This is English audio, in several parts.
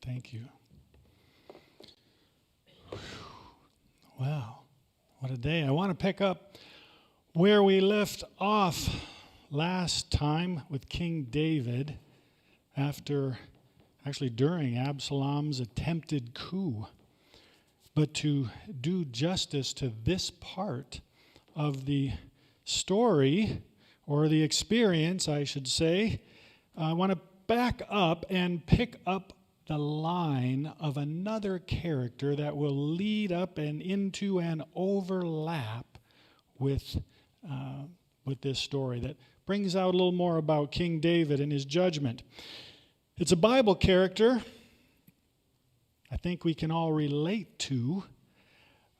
Thank you. Wow, what a day. I want to pick up where we left off last time with King David during Absalom's attempted coup. But to do justice to this part of the story, or the experience, I should say, I want to back up and pick up the line of another character that will lead up and into and overlap with this story that brings out a little more about King David and his judgment. It's a Bible character I think we can all relate to,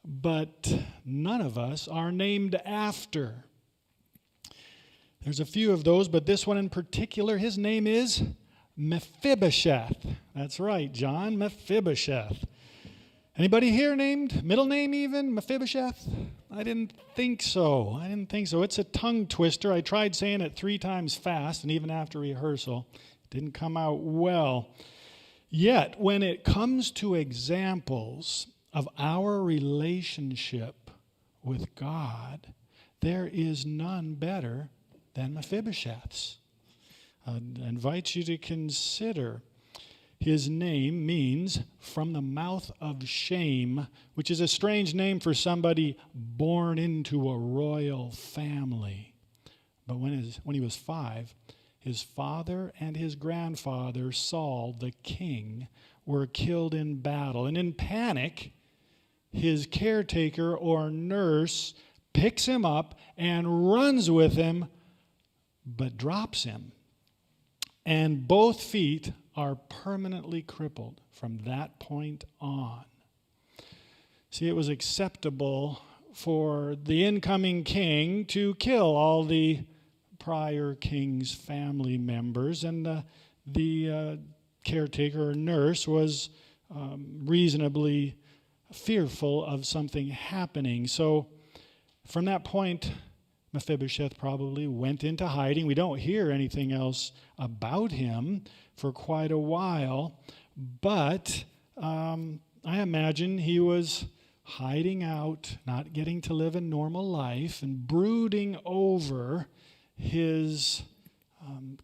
but none of us are named after. There's a few of those, but this one in particular, his name is Mephibosheth. That's right, John, Mephibosheth. Anybody here named, middle name even, Mephibosheth? I didn't think so. It's a tongue twister. I tried saying it 3 times fast, and even after rehearsal, it didn't come out well. Yet, when it comes to examples of our relationship with God, there is none better than Mephibosheth's. I invite you to consider his name means from the mouth of shame, which is a strange name for somebody born into a royal family. But when he was 5, his father and his grandfather, Saul, the king, were killed in battle. And in panic, his caretaker or nurse picks him up and runs with him, but drops him. And both feet are permanently crippled from that point on. See, it was acceptable for the incoming king to kill all the prior king's family members, and the caretaker or nurse was reasonably fearful of something happening. So from that point, Mephibosheth probably went into hiding. We don't hear anything else about him for quite a while, but I imagine he was hiding out, not getting to live a normal life, and brooding over his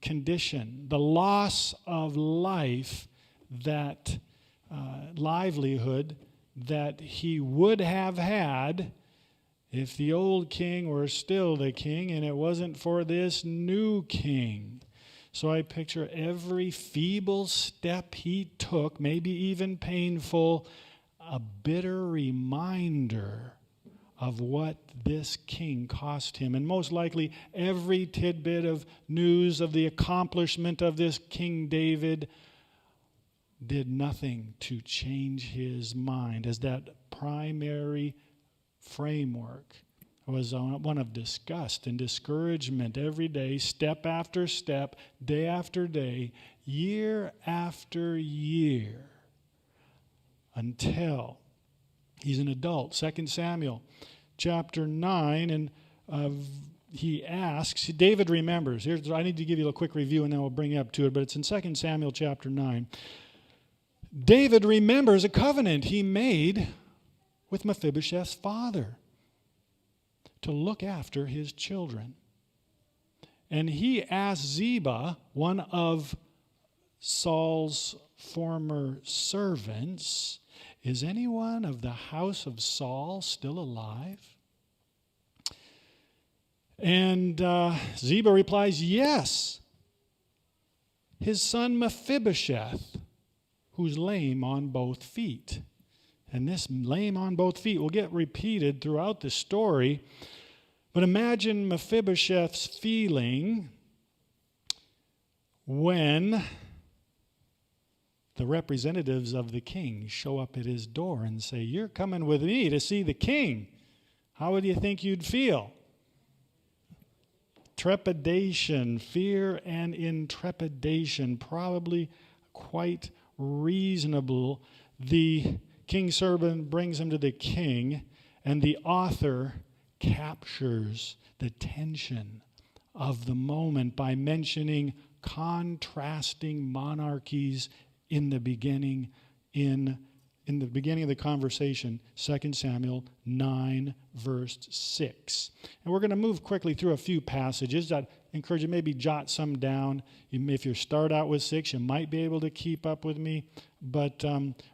condition, the loss of life, that livelihood that he would have had if the old king were still the king and it wasn't for this new king. So I picture every feeble step he took, maybe even painful, a bitter reminder of what this king cost him. And most likely every tidbit of news of the accomplishment of this King David did nothing to change his mind, as that primary framework was one of disgust and discouragement every day, step after step, day after day, year after year, until he's an adult. 2 Samuel chapter 9, and he asks, David remembers. I need to give you a quick review and then we'll bring you up to it, but it's in 2 Samuel chapter 9. David remembers a covenant he made with Mephibosheth's father to look after his children. And he asked Ziba, one of Saul's former servants, "Is anyone of the house of Saul still alive?" And Ziba replies, "Yes, his son Mephibosheth, who's lame on both feet." And this lame on both feet will get repeated throughout the story. But imagine Mephibosheth's feeling when the representatives of the king show up at his door and say, "You're coming with me to see the king." How would you think you'd feel? Trepidation, fear and intrepidation, probably quite reasonable. The king's servant brings him to the king, and the author captures the tension of the moment by mentioning contrasting monarchies in the beginning in the beginning of the conversation, 2 Samuel 9, verse 6. And we're going to move quickly through a few passages. I'd encourage you maybe jot some down. If you start out with 6, you might be able to keep up with me. But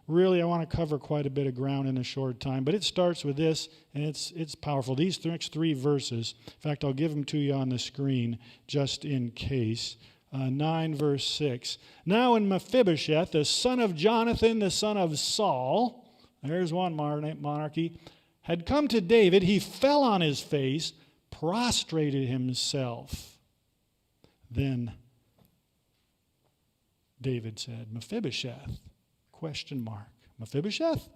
really, I want to cover quite a bit of ground in a short time. But it starts with this, and it's powerful. These next 3 verses, in fact, I'll give them to you on the screen just in case. 9 verse 6. Now when Mephibosheth, the son of Jonathan, the son of Saul, there's one monarchy, had come to David, he fell on his face, prostrated himself. Then David said, Mephibosheth? ? Mephibosheth?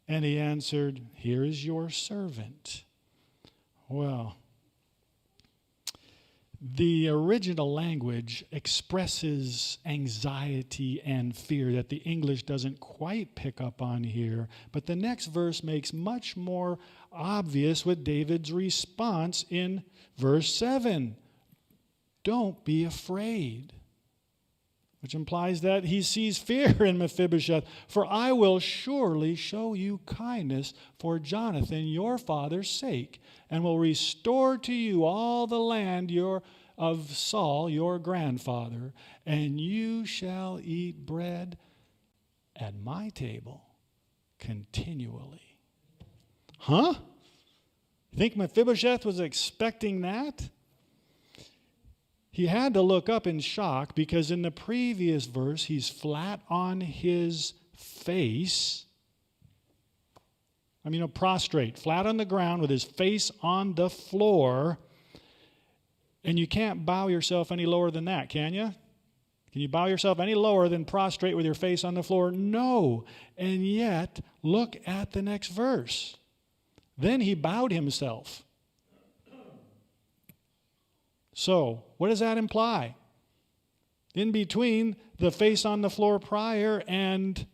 And he answered, here is your servant. Well, the original language expresses anxiety and fear that the English doesn't quite pick up on here. But the next verse makes much more obvious with David's response in verse 7. Don't be afraid. Which implies that he sees fear in Mephibosheth. For I will surely show you kindness for Jonathan, your father's sake, and will restore to you all the land of Saul, your grandfather, and you shall eat bread at my table continually. Huh? Think Mephibosheth was expecting that? He had to look up in shock because in the previous verse, he's flat on his face. Prostrate, flat on the ground with his face on the floor. And you can't bow yourself any lower than that, can you? Can you bow yourself any lower than prostrate with your face on the floor? No. And yet, look at the next verse. Then he bowed himself. So, what does that imply? In between the face on the floor prior and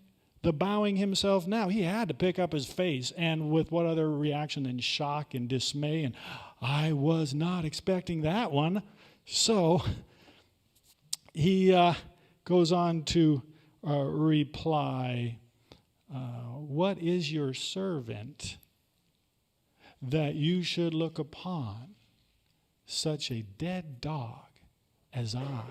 the bowing himself now, he had to pick up his face. And with what other reaction than shock and dismay? And I was not expecting that one. So, he goes on to reply, what is your servant that you should look upon such a dead dog as I?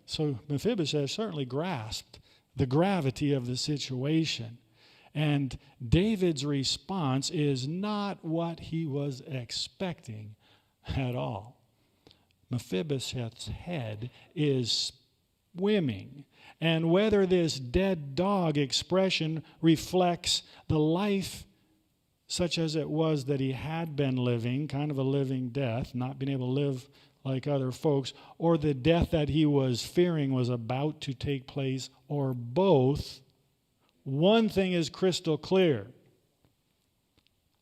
So Mephibosheth certainly grasped the gravity of the situation. And David's response is not what he was expecting at all. Mephibosheth's head is swimming. And whether this dead dog expression reflects the life such as it was that he had been living, kind of a living death, not being able to live like other folks, or the death that he was fearing was about to take place, or both, one thing is crystal clear.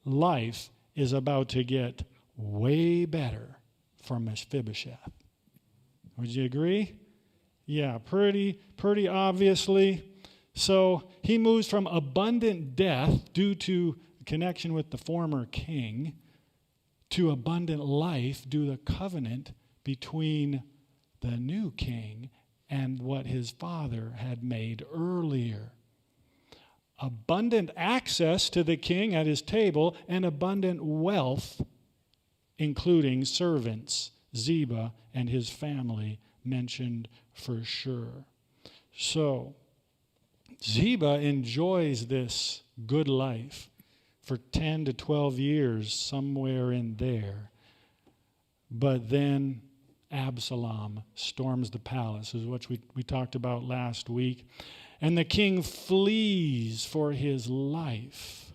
Life is about to get way better for Mephibosheth. Would you agree? Yeah, pretty obviously. So he moves from abundant death due to connection with the former king to abundant life due to the covenant between the new king and what his father had made earlier. Abundant access to the king at his table and abundant wealth, including servants, Ziba and his family mentioned for sure. So, Ziba enjoys this good life for 10 to 12 years, somewhere in there. But then Absalom storms the palace, is what we talked about last week. And the king flees for his life.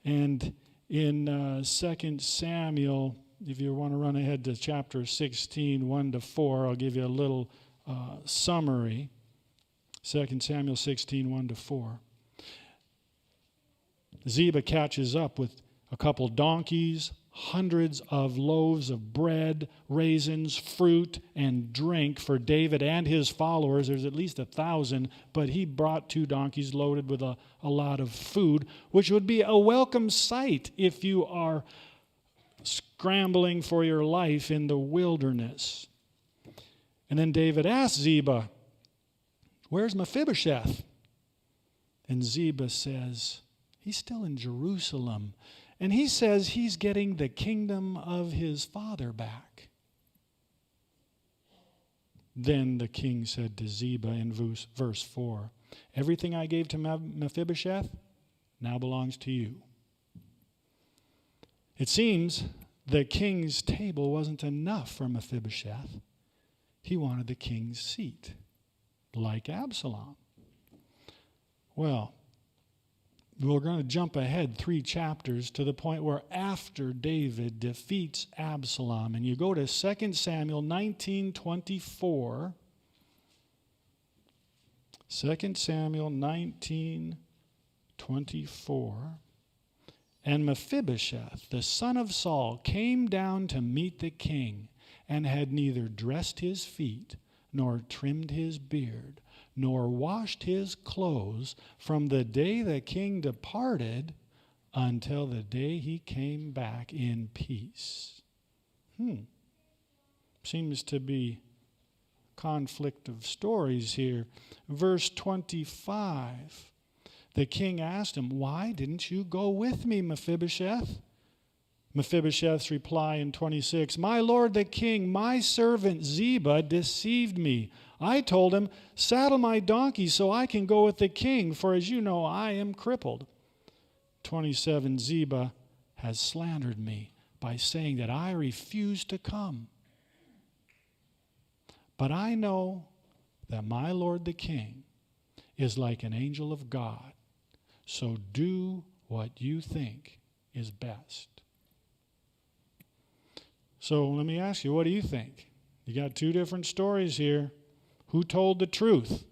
And in 2 Samuel, if you want to run ahead to chapter 16, 1 to 4, I'll give you a little summary. 2 Samuel 16, 1 to 4. Ziba catches up with a couple donkeys, hundreds of loaves of bread, raisins, fruit, and drink for David and his followers. There's at least 1,000, but he brought 2 donkeys loaded with a lot of food, which would be a welcome sight if you are scrambling for your life in the wilderness. And then David asked Ziba, Where's Mephibosheth? And Ziba says, he's still in Jerusalem. And he says he's getting the kingdom of his father back. Then the king said to Ziba in verse 4, everything I gave to Mephibosheth now belongs to you. It seems the king's table wasn't enough for Mephibosheth. He wanted the king's seat, like Absalom. Well, we're going to jump ahead 3 chapters to the point where after David defeats Absalom, and you go to 2 Samuel 19:24. 2 Samuel 19:24. And Mephibosheth, the son of Saul, came down to meet the king, and had neither dressed his feet, nor trimmed his beard, nor washed his clothes from the day the king departed until the day he came back in peace. Seems to be conflict of stories here. Verse 25. The king asked him, why didn't you go with me, Mephibosheth? Mephibosheth's reply in 26, my lord the king, my servant Ziba deceived me. I told him, saddle my donkey so I can go with the king, for as you know, I am crippled. 27, Ziba has slandered me by saying that I refuse to come. But I know that my lord the king is like an angel of God. So do what you think is best. So let me ask you, what do you think? You got 2 different stories here. Who told the truth?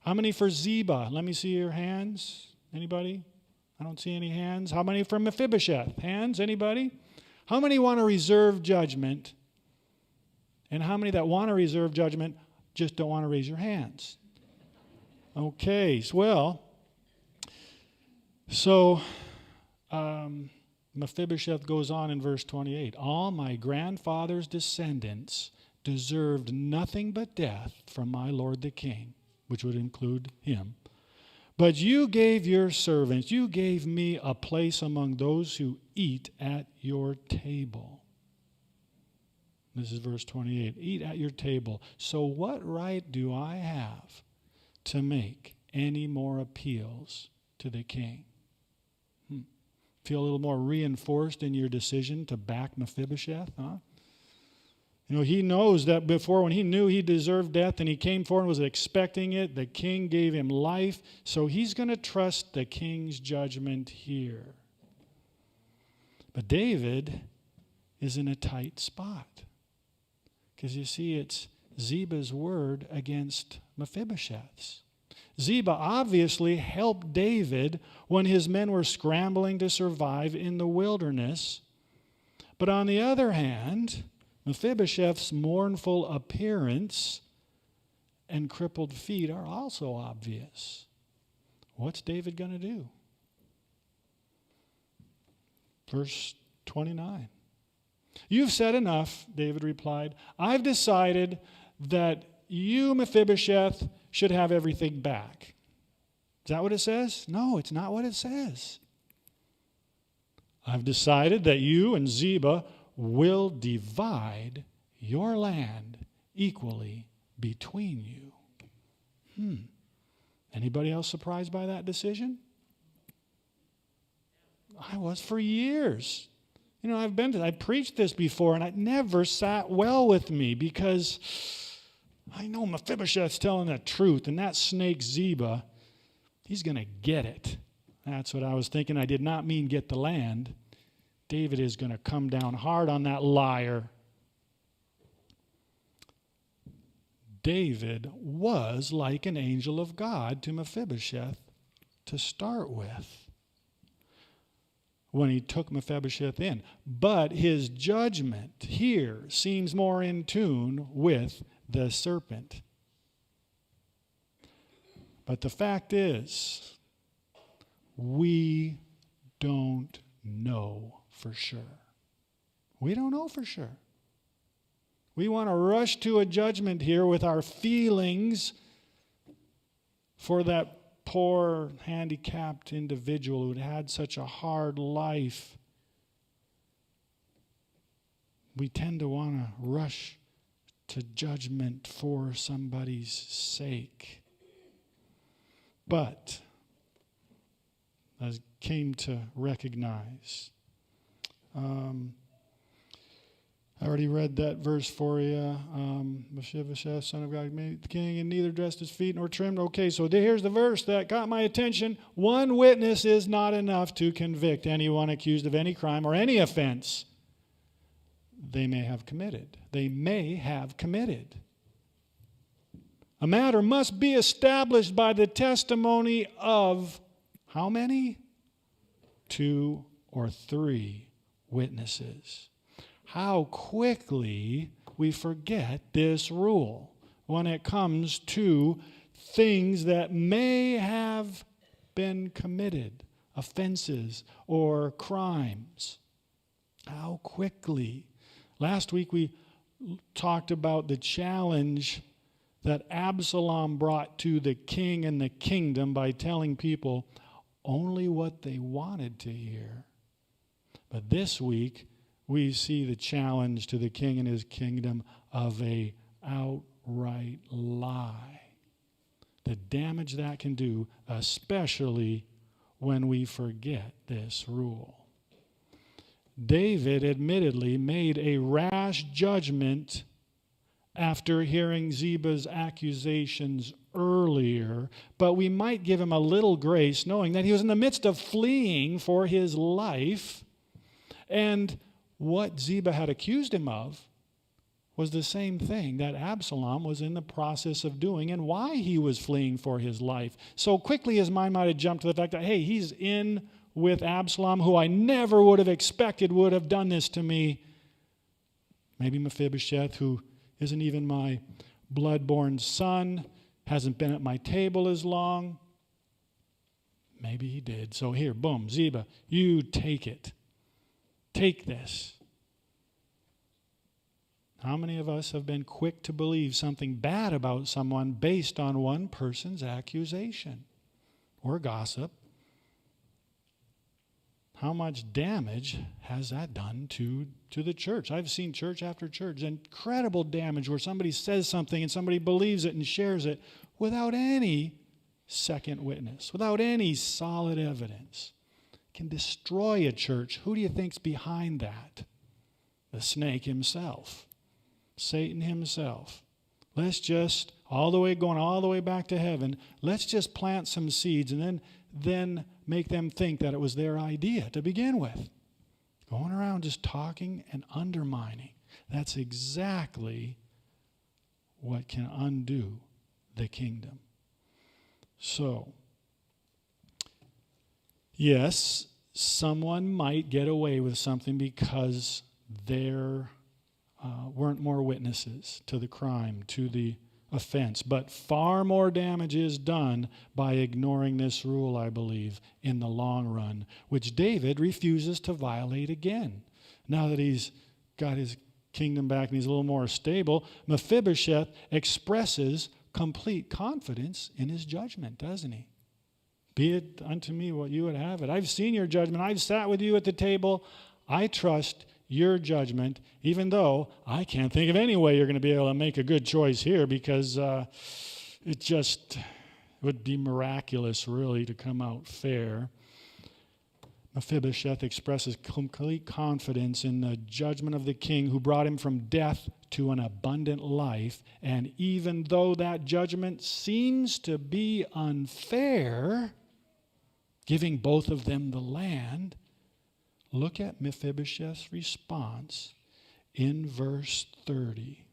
How many for Ziba? Let me see your hands. Anybody? I don't see any hands. How many for Mephibosheth? Hands? Anybody? How many want to reserve judgment? And how many that want to reserve judgment just don't want to raise your hands? Okay, so Mephibosheth goes on in verse 28. All my grandfather's descendants deserved nothing but death from my lord the king, which would include him. But you gave your servants, you gave me a place among those who eat at your table. This is verse 28. Eat at your table. So what right do I have to make any more appeals to the king? Feel a little more reinforced in your decision to back Mephibosheth, huh? You know, he knows that before, when he knew he deserved death and he came forward and was expecting it, the king gave him life, so he's going to trust the king's judgment here. But David is in a tight spot, because you see, it's Ziba's word against Mephibosheth's. Ziba obviously helped David when his men were scrambling to survive in the wilderness. But on the other hand, Mephibosheth's mournful appearance and crippled feet are also obvious. What's David going to do? Verse 29. You've said enough, David replied. I've decided that you, Mephibosheth, should have everything back. Is that what it says? No, it's not what it says. I've decided that you and Ziba will divide your land equally between you. Anybody else surprised by that decision? I was for years. You know, I preached this before, and it never sat well with me, because I know Mephibosheth's telling the truth, and that snake Ziba, he's going to get it. That's what I was thinking. I did not mean get the land. David is going to come down hard on that liar. David was like an angel of God to Mephibosheth to start with when he took Mephibosheth in. But his judgment here seems more in tune with the serpent. But the fact is, we don't know for sure. We don't know for sure. We want to rush to a judgment here with our feelings for that poor, handicapped individual who had such a hard life. We tend to want to rush to judgment for somebody's sake. But, as I came to recognize, I already read that verse for you. Mephibosheth, son of God, made the king, and neither dressed his feet nor trimmed. Okay, so here's the verse that got my attention. One witness is not enough to convict anyone accused of any crime or any offense they may have committed. They may have committed. A matter must be established by the testimony of how many? 2 or 3 witnesses. How quickly we forget this rule when it comes to things that may have been committed, offenses or crimes. How quickly. Last week we talked about the challenge that Absalom brought to the king and the kingdom by telling people only what they wanted to hear. But this week, we see the challenge to the king and his kingdom of a outright lie. The damage that can do, especially when we forget this rule. David admittedly made a rash judgment after hearing Ziba's accusations earlier, but we might give him a little grace knowing that he was in the midst of fleeing for his life, and what Ziba had accused him of was the same thing that Absalom was in the process of doing and why he was fleeing for his life. So quickly his mind might have jumped to the fact that, hey, he's in with Absalom, who I never would have expected would have done this to me. Maybe Mephibosheth, who isn't even my blood-born son, hasn't been at my table as long. Maybe he did. So here, boom, Ziba, you take it. Take this. How many of us have been quick to believe something bad about someone based on one person's accusation or gossip? How much damage has that done to the church? I've seen church after church, incredible damage where somebody says something and somebody believes it and shares it without any second witness, without any solid evidence. Can destroy a church. Who do you think's behind that? The snake himself. Satan himself. Let's just, going all the way back to heaven, let's just plant some seeds and then make them think that it was their idea to begin with. Going around just talking and undermining. That's exactly what can undo the kingdom. So, yes, someone might get away with something because there weren't more witnesses to the crime, to the offense. But far more damage is done by ignoring this rule, I believe, in the long run, which David refuses to violate again. Now that he's got his kingdom back and he's a little more stable, Mephibosheth expresses complete confidence in his judgment, doesn't he? Be it unto me what you would have it. I've seen your judgment. I've sat with you at the table. I trust your judgment, even though I can't think of any way you're going to be able to make a good choice here, because it just would be miraculous, really, to come out fair. Mephibosheth expresses complete confidence in the judgment of the king who brought him from death to an abundant life. And even though that judgment seems to be unfair, giving both of them the land, look at Mephibosheth's response in verse 30.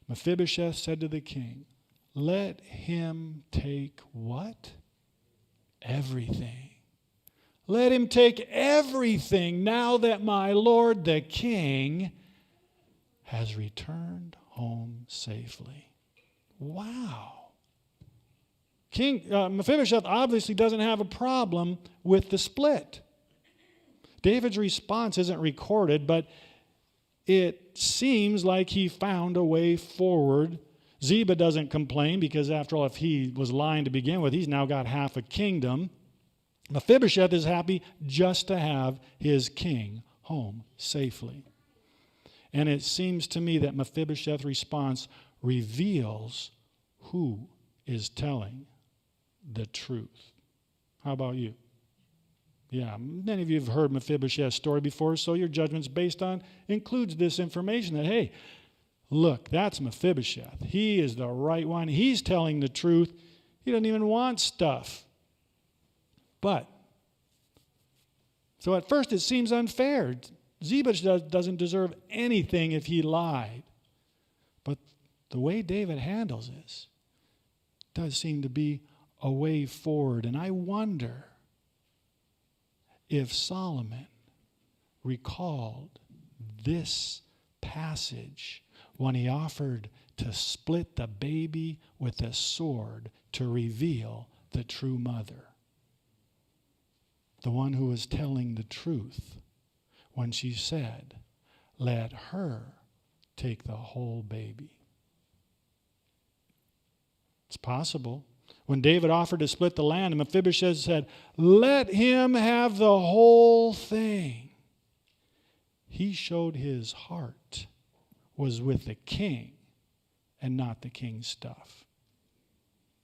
Mephibosheth said to the king, "Let him take" what? Everything. Let him take everything now that my lord the king has returned home safely. Wow. Mephibosheth obviously doesn't have a problem with the split. David's response isn't recorded, but it seems like he found a way forward Ziba doesn't complain because, after all, if he was lying to begin with, he's now got half a kingdom. Mephibosheth is happy just to have his king home safely. And it seems to me that Mephibosheth's response reveals who is telling the truth. How about you? Yeah, many of you have heard Mephibosheth's story before, so your judgment's based on includes this information that, hey, look, that's Mephibosheth. He is the right one. He's telling the truth. He doesn't even want stuff. So at first it seems unfair. Ziba doesn't deserve anything if he lied. But the way David handles this does seem to be a way forward. And I wonder if Solomon recalled this passage when he offered to split the baby with a sword to reveal the true mother. The one who was telling the truth when she said, let her take the whole baby. It's possible. When David offered to split the land, and Mephibosheth said, let him have the whole thing, he showed his heart was with the king and not the king's stuff.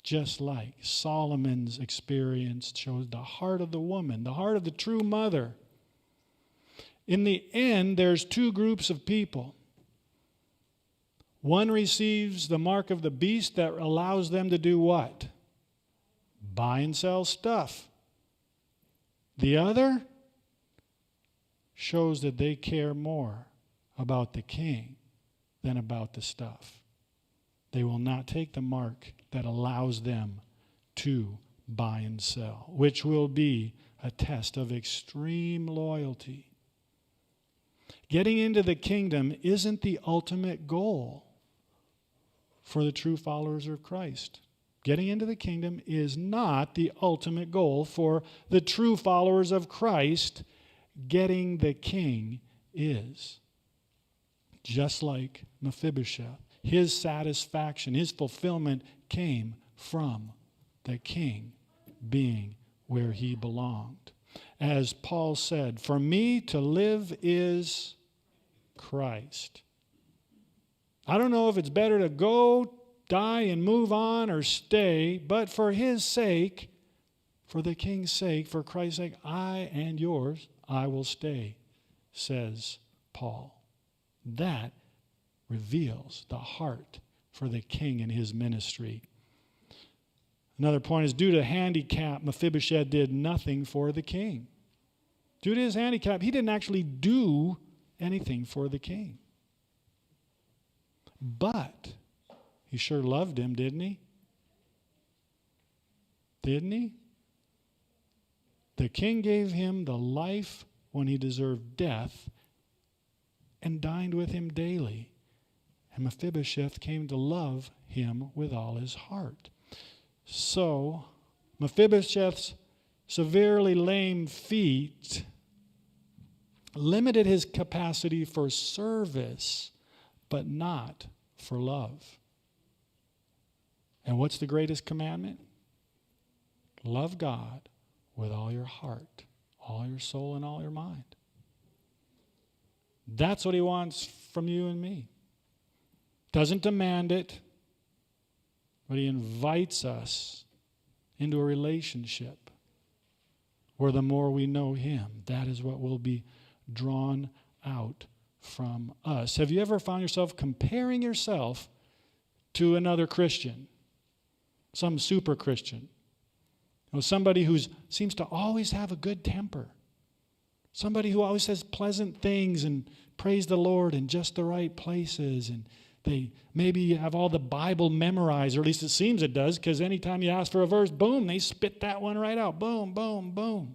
Just like Solomon's experience shows the heart of the woman, the heart of the true mother. In the end, there's two groups of people. One receives the mark of the beast that allows them to do what? Buy and sell stuff. The other shows that they care more about the king than about the stuff. They will not take the mark that allows them to buy and sell, which will be a test of extreme loyalty. Getting into the kingdom isn't the ultimate goal for the true followers of Christ. Getting into the kingdom is not the ultimate goal for the true followers of Christ. Getting the king is. Just like Mephibosheth, his satisfaction, his fulfillment came from the king being where he belonged. As Paul said, for me to live is Christ. I don't know if it's better to go, die, and move on or stay, but for his sake, for the king's sake, for Christ's sake, I and yours, I will stay, says Paul. That reveals the heart for the king and his ministry. Another point is, due to handicap, Mephibosheth did nothing for the king. Due to his handicap, he didn't actually do anything for the king. But he sure loved him, didn't he? Didn't he? The king gave him the life when he deserved death and dined with him daily. And Mephibosheth came to love him with all his heart. So, Mephibosheth's severely lame feet limited his capacity for service, but not for love. And what's the greatest commandment? Love God with all your heart, all your soul, and all your mind. That's what he wants from you and me. Doesn't demand it, but he invites us into a relationship where the more we know him, that is what will be drawn out from us. Have you ever found yourself comparing yourself to another Christian? Some super Christian? Somebody who seems to always have a good temper. Somebody who always says pleasant things and praise the Lord in just the right places, and they maybe have all the Bible memorized, or at least it seems it does, because anytime you ask for a verse, boom, they spit that one right out. Boom, boom, boom.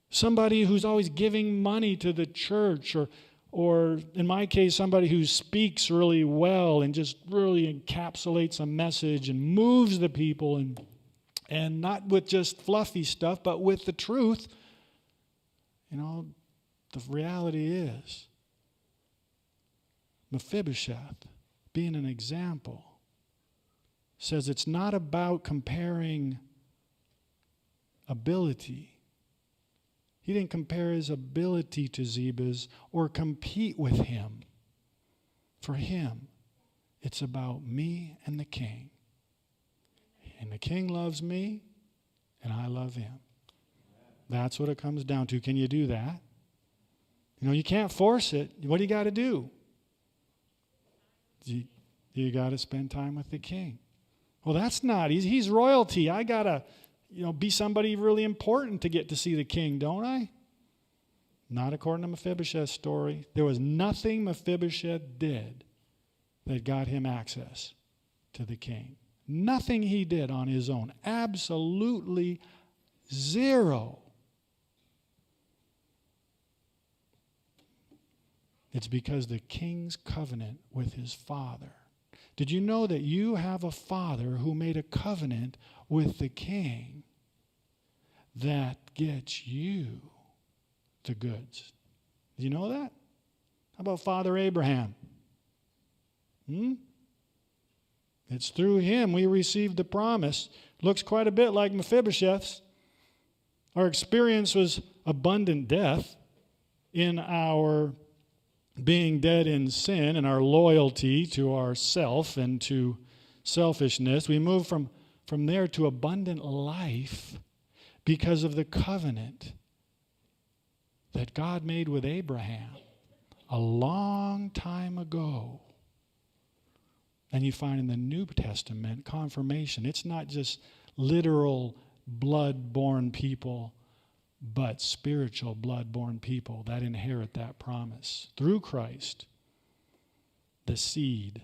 Somebody who's always giving money to the church, or in my case, somebody who speaks really well and just really encapsulates a message and moves the people, and not with just fluffy stuff, but with the truth. The reality is, Mephibosheth, being an example, says it's not about comparing ability. He didn't compare his ability to Ziba's or compete with him. For him, it's about me and the king. And the king loves me, and I love him. That's what it comes down to. Can you do that? You know, you can't force it. What do you got to do? You got to spend time with the king. Well, that's not easy. He's royalty. I got to, be somebody really important to get to see the king, don't I? Not according to Mephibosheth's story. There was nothing Mephibosheth did that got him access to the king. Nothing he did on his own. Absolutely zero. It's because the king's covenant with his father. Did you know that you have a father who made a covenant with the king that gets you the goods? Did you know that? How about Father Abraham? It's through him we received the promise. Looks quite a bit like Mephibosheth's. Our experience was abundant death in our being dead in sin and our loyalty to ourself and to selfishness. We move from there to abundant life because of the covenant that God made with Abraham a long time ago. And you find in the New Testament confirmation. It's not just literal blood-born people, but spiritual blood-born people that inherit that promise through Christ, the seed.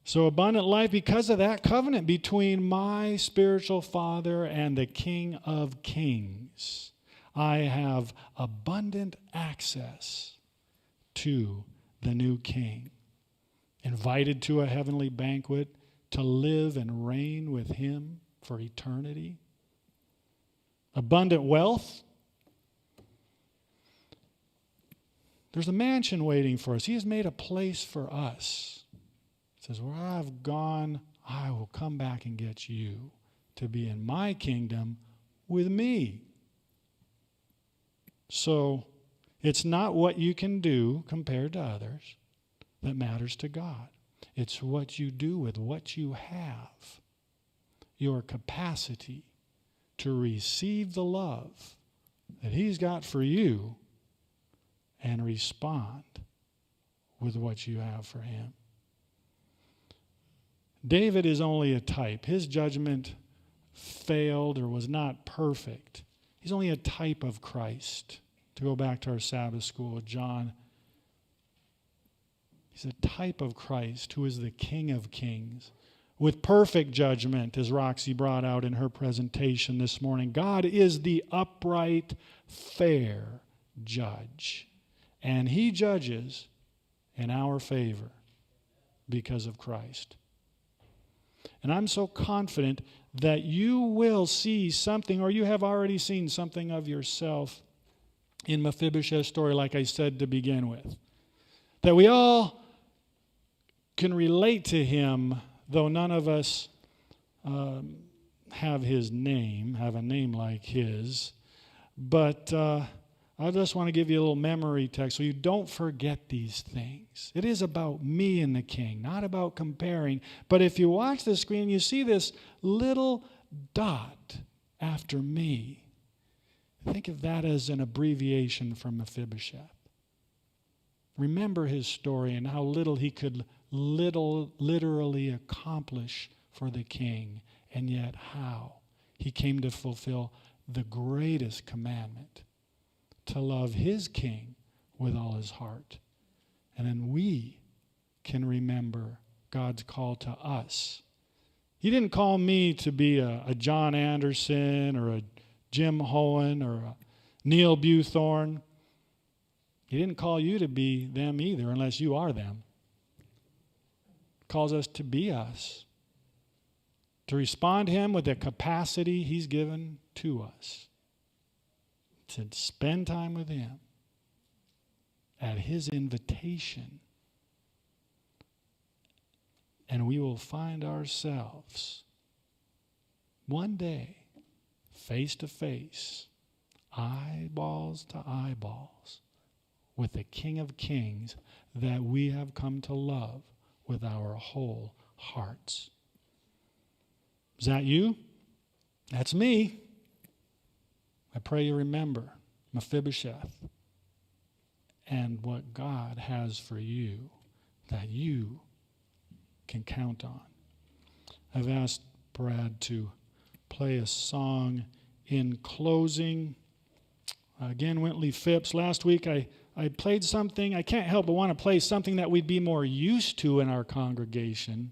So abundant life because of that covenant between my spiritual father and the King of Kings. I have abundant access to the new king. Invited to a heavenly banquet to live and reign with him for eternity. Abundant wealth. There's a mansion waiting for us. He has made a place for us. He says, where I've gone, I will come back and get you to be in my kingdom with me. So it's not what you can do compared to others that matters to God. It's what you do with what you have. Your capacity to receive the love that he's got for you and respond with what you have for him. David is only a type. His judgment failed or was not perfect. He's only a type of Christ. To go back to our Sabbath school, John, he's a type of Christ who is the King of Kings. With perfect judgment, as Roxy brought out in her presentation this morning, God is the upright, fair judge. And he judges in our favor because of Christ. And I'm so confident that you will see something, or you have already seen something of yourself in Mephibosheth's story, like I said to begin with. That we all can relate to him, though none of us have his name, have a name like his. But I just want to give you a little memory text so you don't forget these things. It is about me and the king, not about comparing. But if you watch the screen, you see this little dot after me. Think of that as an abbreviation from Mephibosheth. Remember his story and how little he could literally accomplish for the king, and yet how he came to fulfill the greatest commandment, to love his king with all his heart. And then we can remember God's call to us. He didn't call me to be a John Anderson or a Jim Hohen or a Neil Buthorn. He didn't call you to be them either, unless you are them. He calls us to be us, to respond to him with the capacity he's given to us, to spend time with him at his invitation And we will find ourselves one day face to face, eyeballs to eyeballs, with the King of Kings that we have come to love with our whole hearts. Is that you? That's me. I pray you remember Mephibosheth and what God has for you that you can count on. I've asked Brad to play a song in closing. Again, Wintley Phipps. Last week I played something. I can't help but want to play something that we'd be more used to in our congregation.